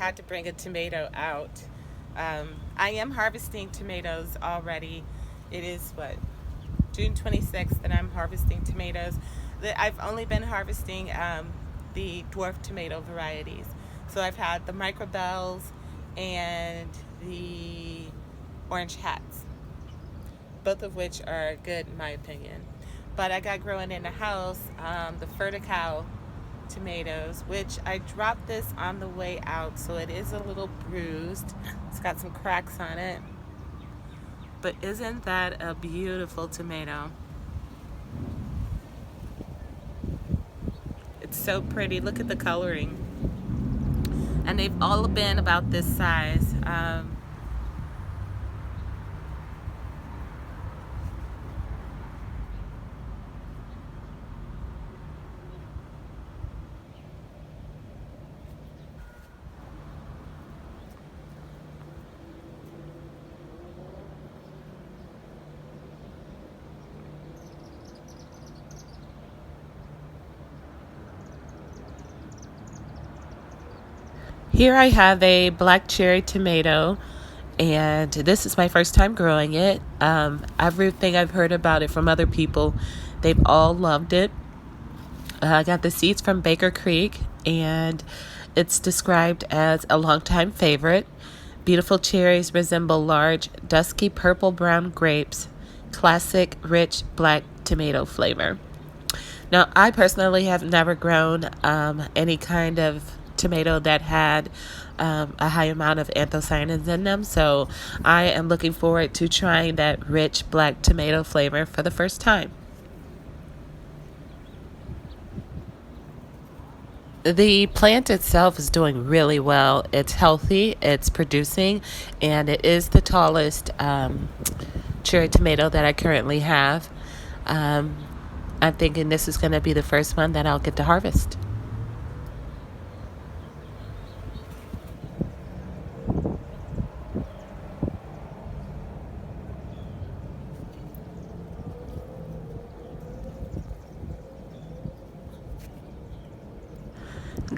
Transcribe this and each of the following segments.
had to bring a tomato out. I am harvesting tomatoes already. It is what, June 26th, and I'm harvesting tomatoes. I've only been harvesting the dwarf tomato varieties. So I've had the microbells and the orange hats, both of which are good in my opinion. But I got growing in the house the fer-dow-co tomatoes, which I dropped this on the way out, so it is a little bruised. It's got some cracks on it. But isn't that a beautiful tomato? It's so pretty. Look at the coloring. And they've all been about this size. Here I have a black cherry tomato, and this is my first time growing it. Everything I've heard about it from other people, they've all loved it. I got the seeds from Baker Creek, and it's described as a longtime favorite. Beautiful cherries resemble large, dusky purple brown grapes, classic, rich black tomato flavor. Now, I personally have never grown any kind of tomato that had a high amount of anthocyanins in them, so I am looking forward to trying that rich black tomato flavor for the first time. The plant itself is doing really well. It's healthy, it's producing, and it is the tallest cherry tomato that I currently have. Um, I'm thinking this is going to be the first one that I'll get to harvest.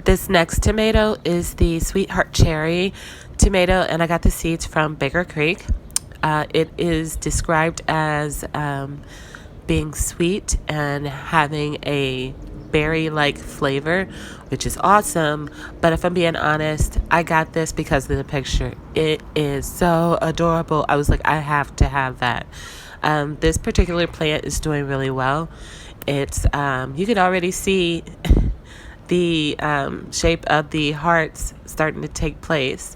This next tomato is the Sweetheart Cherry tomato, and I got the seeds from Baker Creek. It is described as being sweet and having a berry-like flavor, which is awesome. But if I'm being honest, I got this because of the picture. It is so adorable. I was like, I have to have that. This particular plant is doing really well. It's you can already see the shape of the hearts starting to take place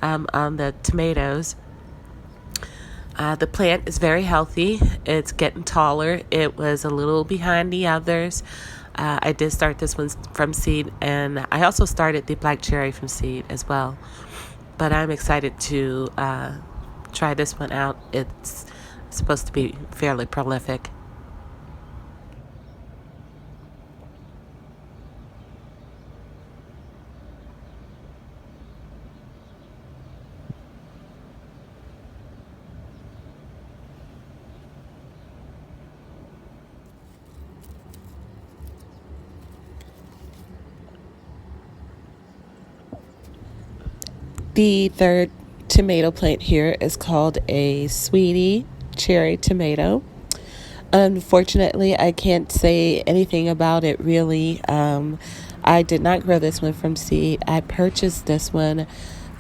on the tomatoes. The plant is very healthy. It's getting taller. It was a little behind the others. I did start this one from seed, and I also started the black cherry from seed as well. But I'm excited to try this one out. It's supposed to be fairly prolific. The third tomato plant here is called a sweetie cherry tomato. Unfortunately, I can't say anything about it really. I did not grow this one from seed. I purchased this one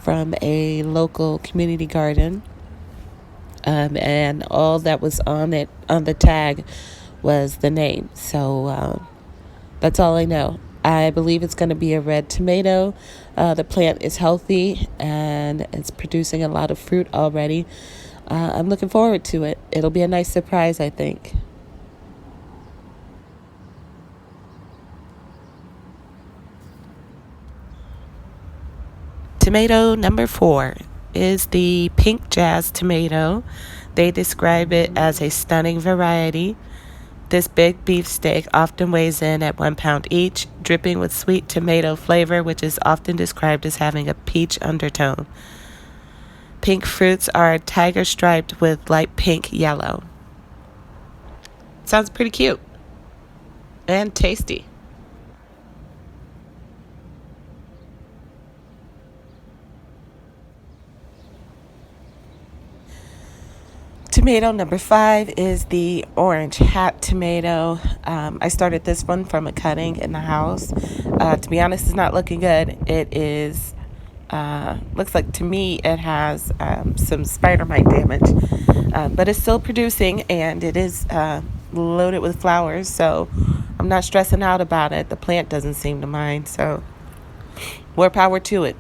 from a local community garden, and all that was on it on the tag was the name. So that's all I know. I believe it's going to be a red tomato. The plant is healthy and it's producing a lot of fruit already. I'm looking forward to it. It'll be a nice surprise, I think. Tomato number 4 is the pink jazz tomato. They describe it as a stunning variety. This big beefsteak often weighs in at 1 pound each, dripping with sweet tomato flavor, which is often described as having a peach undertone. Pink fruits are tiger striped with light pink yellow. Sounds pretty cute and tasty. Tomato number 5 is the orange hat tomato. I started this one from a cutting in the house. To be honest, it's not looking good. It is, looks like to me it has some spider mite damage, but it's still producing, and it is loaded with flowers, so I'm not stressing out about it. The plant doesn't seem to mind, so more power to it.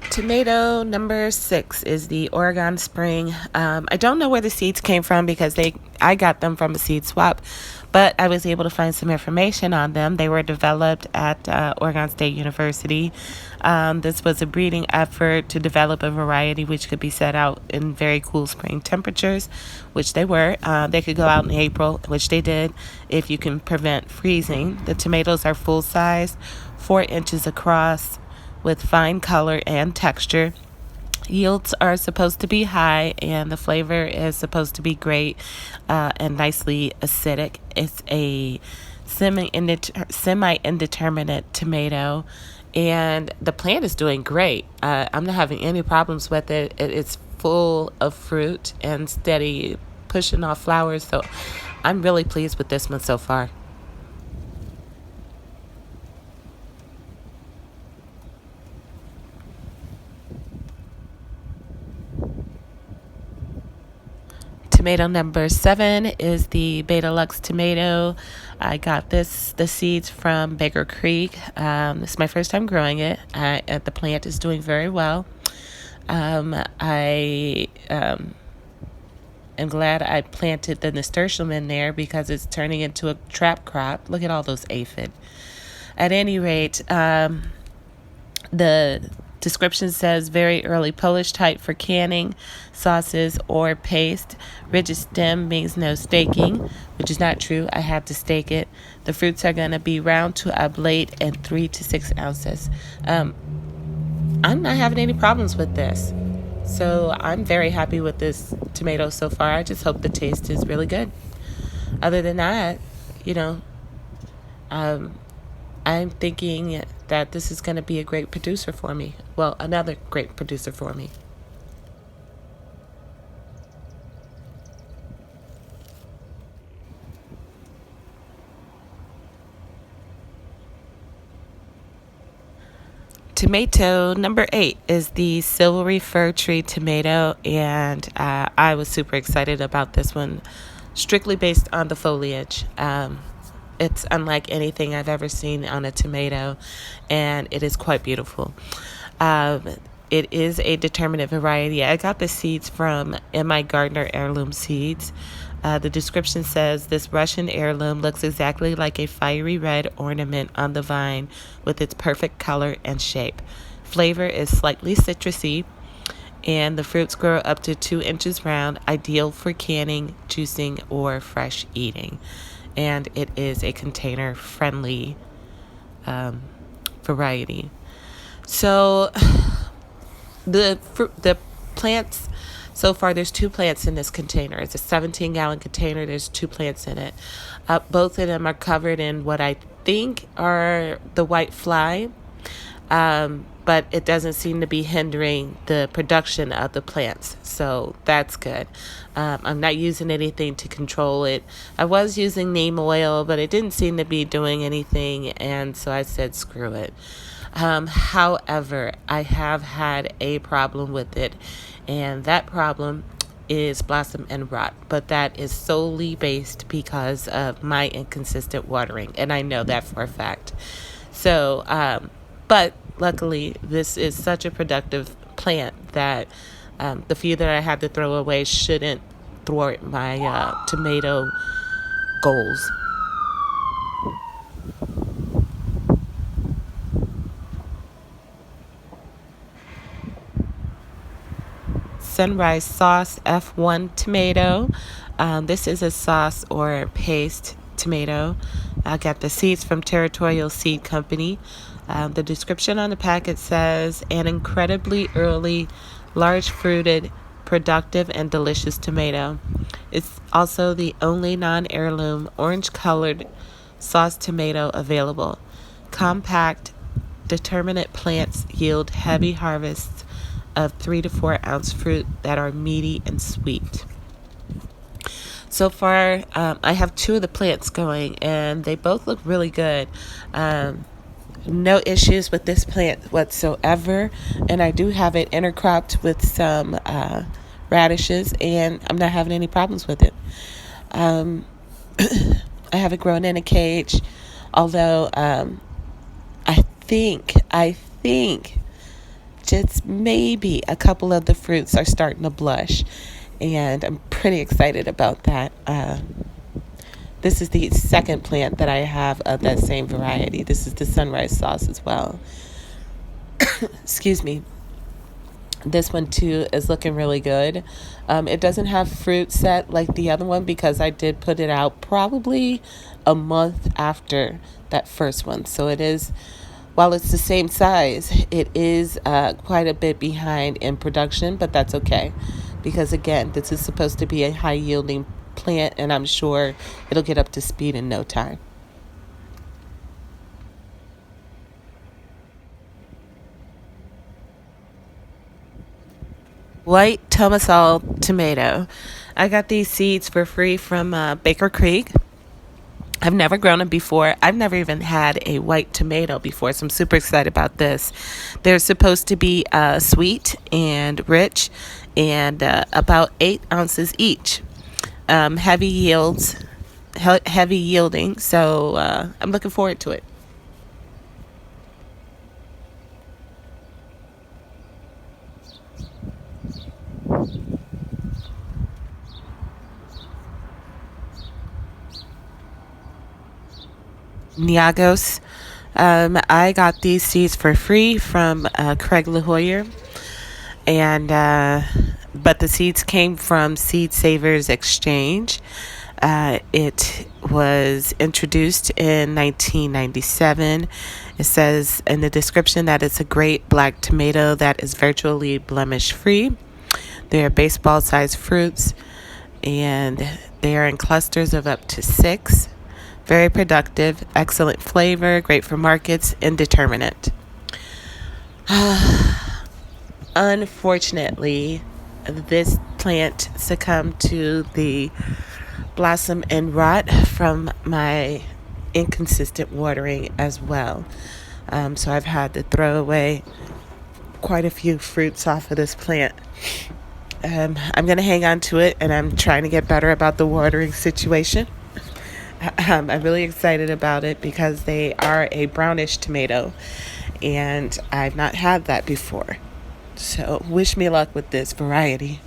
Tomato number 6 is the Oregon Spring. I don't know where the seeds came from because I got them from a seed swap, but I was able to find some information on them. They were developed at Oregon State University. This was a breeding effort to develop a variety which could be set out in very cool spring temperatures, which they were. They could go out in April, which they did, if you can prevent freezing. The tomatoes are full size, 4 inches across, with fine color and texture. Yields are supposed to be high, and the flavor is supposed to be great and nicely acidic. It's a semi-indeterminate tomato, and the plant is doing great. I'm not having any problems with it. It's full of fruit and steady pushing off flowers, so I'm really pleased with this one so far. Tomato number 7 is the Betalux Tomato. I got the seeds from Bear Creek. This is my first time growing it. The plant is doing very well. I am glad I planted the nasturtium in there because it's turning into a trap crop. Look at all those aphid. At any rate, the description says very early Polish type for canning, sauces, or paste. Rigid stem means no staking, which is not true. I had to stake it. The fruits are going to be round to oblate and 3 to 6 ounces. I'm not having any problems with this. So I'm very happy with this tomato so far. I just hope the taste is really good. Other than that, I'm thinking that this is going to be a great producer for me. Well, another great producer for me. Tomato number 8 is the Silvery fir tree tomato, and I was super excited about this one, strictly based on the foliage. It's unlike anything I've ever seen on a tomato, and it is quite beautiful. It is a determinate variety. I got the seeds from M.I. Gardner Heirloom Seeds. The description says this Russian heirloom looks exactly like a fiery red ornament on the vine with its perfect color and shape. Flavor is slightly citrusy, and the fruits grow up to 2 inches round, ideal for canning, juicing, or fresh eating. And it is a container-friendly variety. So the plants, so far there's 2 plants in this container. It's a 17-gallon container. There's 2 plants in it. Both of them are covered in what I think are the white fly, but it doesn't seem to be hindering the production of the plants, so that's good. I'm not using anything to control it. I was using neem oil, but it didn't seem to be doing anything, and so I said screw it. However, I have had a problem with it, and that problem is blossom and rot, but that is solely based because of my inconsistent watering, and I know that for a fact. So, but luckily, this is such a productive plant that the few that I had to throw away shouldn't thwart my tomato goals. Sunrise Sauce F1 tomato. This is a sauce or paste tomato. I got the seeds from Territorial Seed Company. The description on the packet says an incredibly early, large-fruited, productive, and delicious tomato. It's also the only non-heirloom orange-colored sauce tomato available. compact, determinate plants yield heavy harvests of 3 to 4 ounce fruit that are meaty and sweet. So far, I have 2 of the plants going, and they both look really good. No issues with this plant whatsoever, and I do have it intercropped with some radishes, and I'm not having any problems with it. I have it grown in a cage, although I think just maybe a couple of the fruits are starting to blush, and I'm pretty excited about that. This is the second plant that I have of that same variety. This is the sunrise sauce as well. Excuse me. This one too is looking really good. It doesn't have fruit set like the other one because I did put it out probably a month after that first one. So it is, while it's the same size, it is quite a bit behind in production, but that's okay. Because again, this is supposed to be a high yielding plant, and I'm sure it'll get up to speed in no time. White Tomesol tomato. I got these seeds for free from Baker Creek. I've never grown them before. I've never even had a white tomato before, so I'm super excited about this. They're supposed to be sweet and rich, and about 8 ounces each. Heavy yielding. So I'm looking forward to it. Nyagous. I got these seeds for free from Craig LaHoyer, and but the seeds came from Seed Savers Exchange. It was introduced in 1997. It says in the description that it's a great black tomato that is virtually blemish free. They are baseball sized fruits, and they are in clusters of up to 6. Very productive, excellent flavor, great for markets, indeterminate. Unfortunately, this plant succumbed to the blossom and rot from my inconsistent watering as well. So I've had to throw away quite a few fruits off of this plant. I'm going to hang on to it, and I'm trying to get better about the watering situation. I'm really excited about it because they are a brownish tomato, and I've not had that before. So wish me luck with this variety.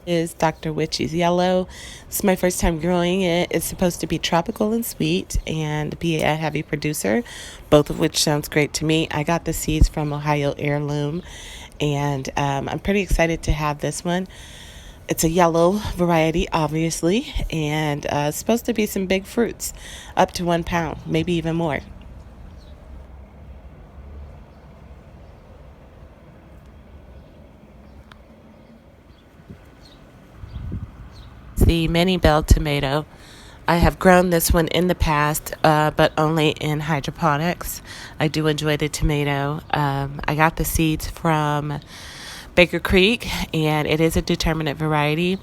Is Dr. Wyche's yellow. It's my first time growing it. It's supposed to be tropical and sweet and be a heavy producer, both of which sounds great to me. I got the seeds from Ohio Heirloom, and I'm pretty excited to have this one. It's a yellow variety, obviously, and it's supposed to be some big fruits, up to 1 pound, maybe even more. The Minibel Tomato. I have grown this one in the past, but only in hydroponics. I do enjoy the tomato. I got the seeds from Baker Creek, and it is a determinate variety.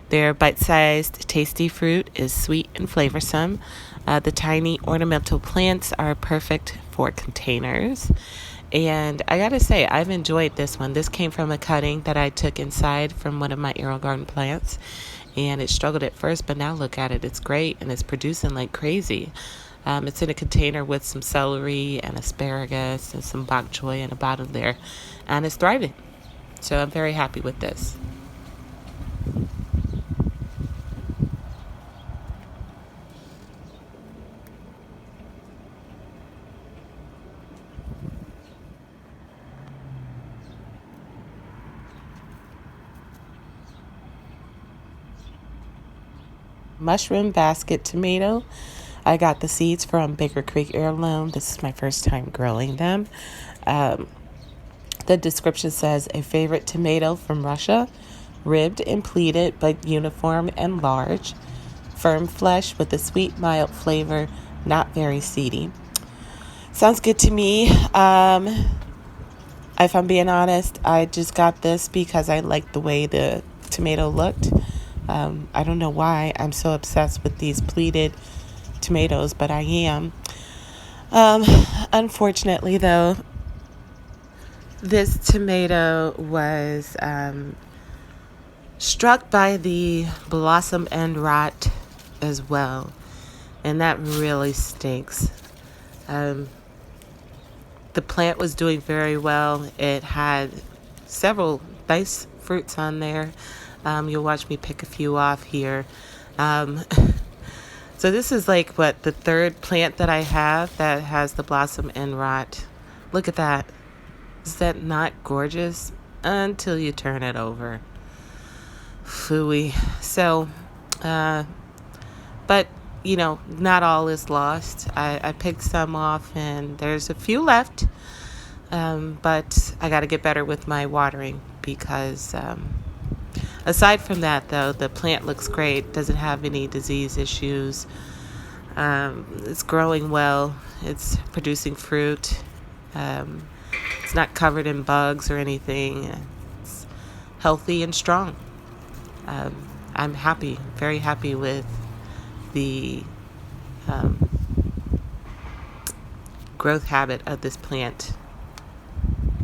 Their bite-sized, tasty fruit is sweet and flavorsome. The tiny ornamental plants are perfect for containers. And I gotta say, I've enjoyed this one. This came from a cutting that I took inside from one of my aerial garden plants. And it struggled at first, but now look at it. It's great, and it's producing like crazy. It's in a container with some celery and asparagus and some bok choy in the bottom there. And it's thriving. So I'm very happy with this. Mushroom basket tomato. I got the seeds from Baker Creek Heirloom. This is my first time growing them. The description says a favorite tomato from Russia, ribbed and pleated but uniform and large, firm flesh with a sweet, mild flavor, not very seedy. Sounds good to me. If I'm being honest, I just got this because I liked the way the tomato looked. I don't know why I'm so obsessed with these pleated tomatoes, but I am. Um, Unfortunately, though, this tomato was struck by the blossom end rot as well, and that really stinks. Um, the plant was doing very well. It had several nice fruits on there. You'll watch me pick a few off here. Um, so this is like the third plant that I have that has the blossom end rot. Look at that. Is that not gorgeous? Until you turn it over. Phooey. So, but not all is lost. I picked some off, and there's a few left. But I got to get better with my watering because, aside from that, though, the plant looks great. Doesn't have any disease issues. It's growing well. It's producing fruit. It's not covered in bugs or anything. It's healthy and strong. I'm happy, very happy with the growth habit of this plant.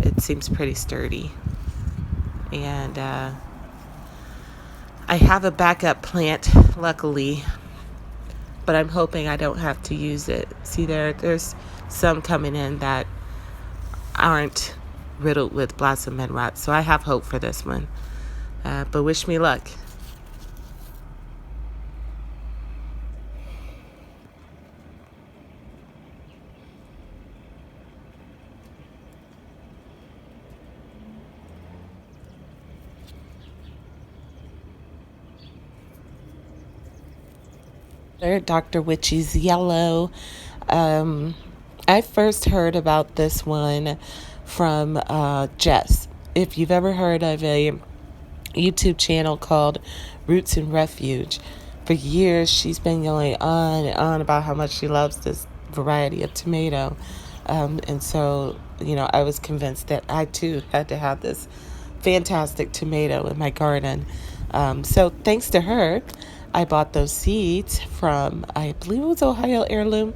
It seems pretty sturdy. And I have a backup plant, luckily, but I'm hoping I don't have to use it. See, there's some coming in that aren't riddled with blossom end rot, so I have hope for this one. But wish me luck. Dr. Wyche's yellow. I first heard about this one from Jess. If you've ever heard of a YouTube channel called Roots and Refuge, for years she's been going on and on about how much she loves this variety of tomato. And so, I was convinced that I too had to have this fantastic tomato in my garden. So thanks to her, I bought those seeds from, I believe it was Ohio Heirloom,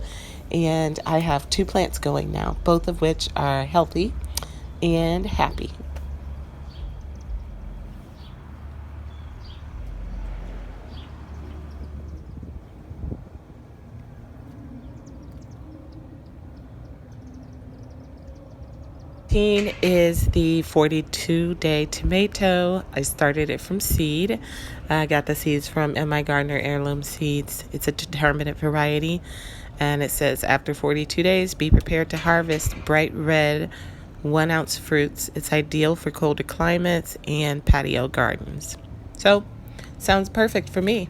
and I have 2 plants going now, both of which are healthy and happy. Is the 42-day tomato. I started it from seed. I got the seeds from M.I. Gardner Heirloom Seeds. It's a determinate variety, and it says after 42 days, be prepared to harvest bright red 1-ounce fruits. It's ideal for colder climates and patio gardens. So, sounds perfect for me.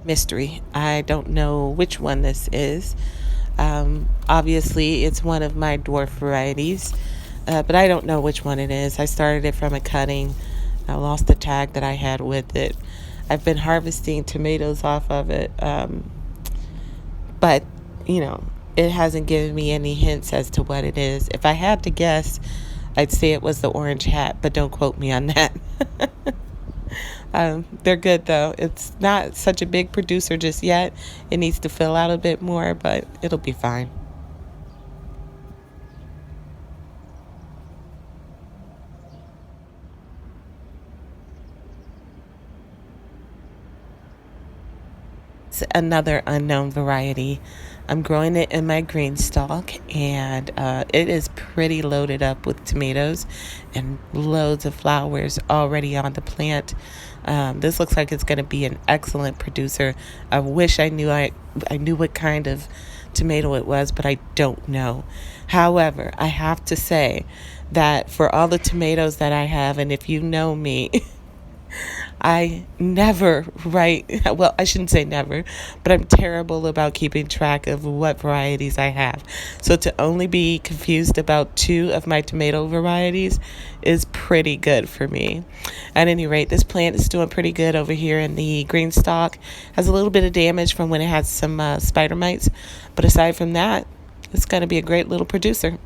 Mystery. I don't know which one this is. Obviously, it's one of my dwarf varieties, but I don't know which one it is. I started it from a cutting. I lost the tag that I had with it. I've been harvesting tomatoes off of it, but, it hasn't given me any hints as to what it is. If I had to guess, I'd say it was the orange hat, but don't quote me on that. They're good, though. It's not such a big producer just yet. It needs to fill out a bit more, but it'll be fine. is another unknown variety. I'm growing it in my green stalk, and it is pretty loaded up with tomatoes and loads of flowers already on the plant. This looks like it's going to be an excellent producer. I wish I knew what kind of tomato it was, but I don't know. However, I have to say that for all the tomatoes that I have, and if you know me, I never write, well, I shouldn't say never, but I'm terrible about keeping track of what varieties I have. So to only be confused about 2 of my tomato varieties is pretty good for me. At any rate, this plant is doing pretty good over here in the green stalk. Has a little bit of damage from when it had some spider mites, but aside from that, it's going to be a great little producer.